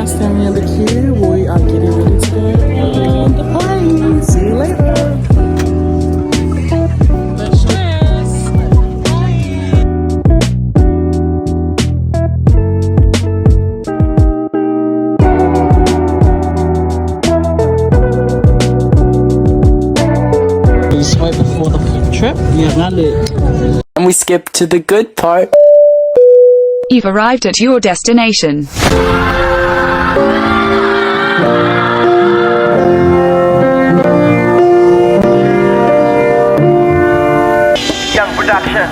now standing in the queue. We are getting ready to go on the plane. See you later. Just right before the trip. And we skip to the good part. You've arrived at your destination. Young Production.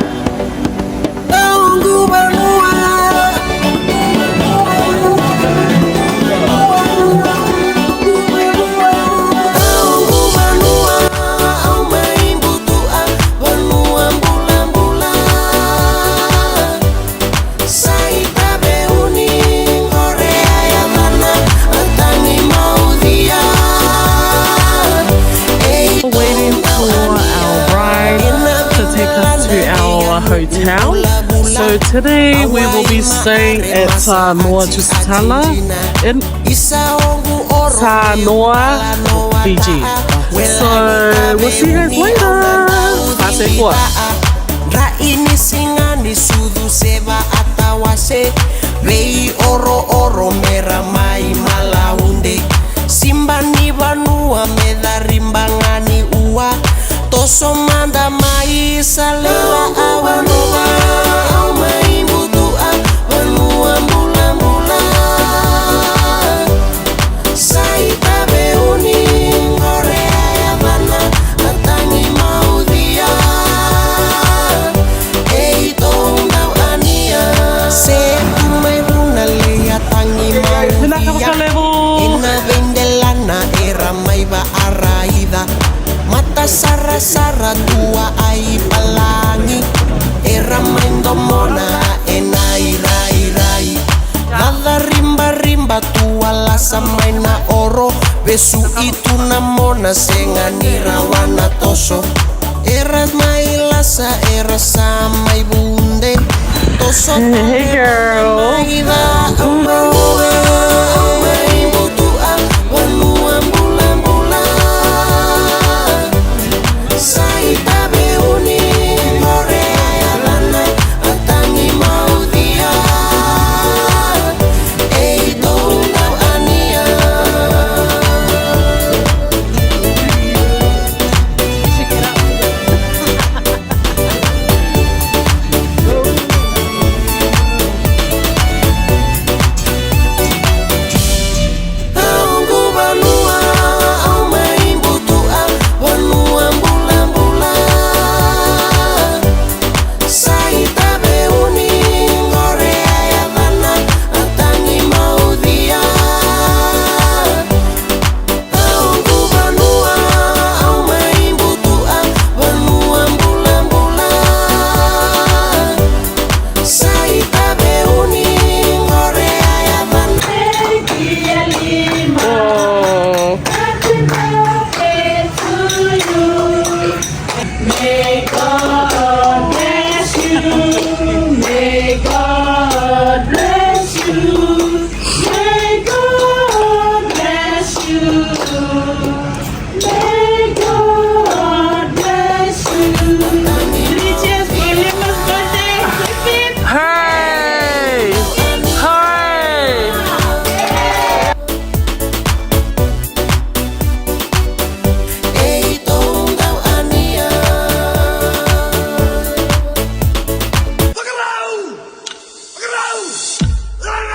Hotel. So today we will be staying at Noa Tusitala in Noa, Fiji. So we'll see you guys later. Pasok po. Raini singani sudu seva atawase vei oro mera mai malaunde simbani banua medarimbangani ua toso manda mai salewa awanova au mai budua banua mula sai tabe uni ngorea ya bana atangi maudia ei tonda ania se mai buna le atangi maudia Levu. ina vendelana era mai ba araida mata sara tua ai palangi era mendo mona enai rai nada rimba tua la samaina oro besu itu namona sengani rawana toso eras mai lasa era samai bunde toso Hey girl.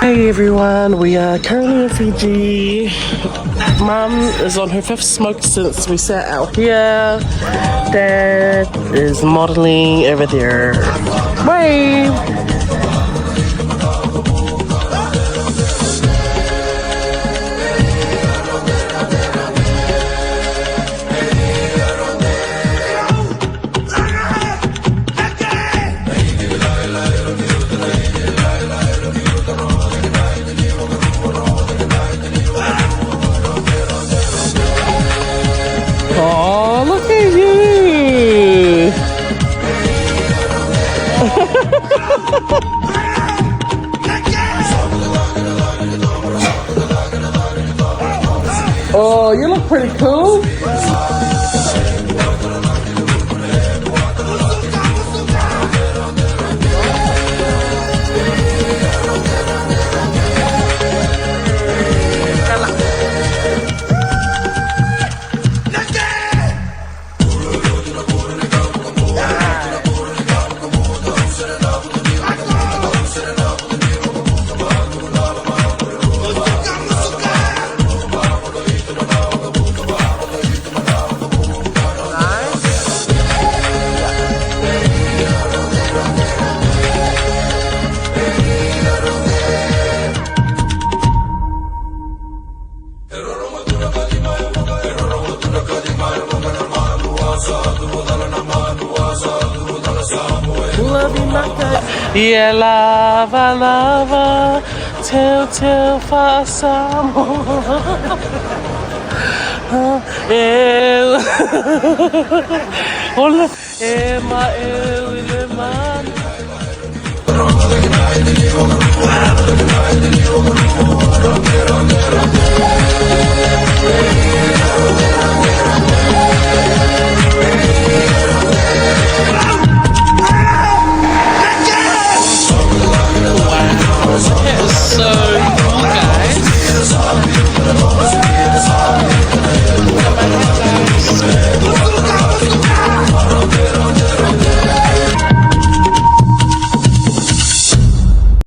Hey everyone, we are currently in Fiji. Mum is on her 5th smoke since we sat out here. Dad is modeling over there. Wave! Oh, look at you! Oh, you look pretty cool. Yeah, lava, lava, till for some more. Hola, Emma, Eleman.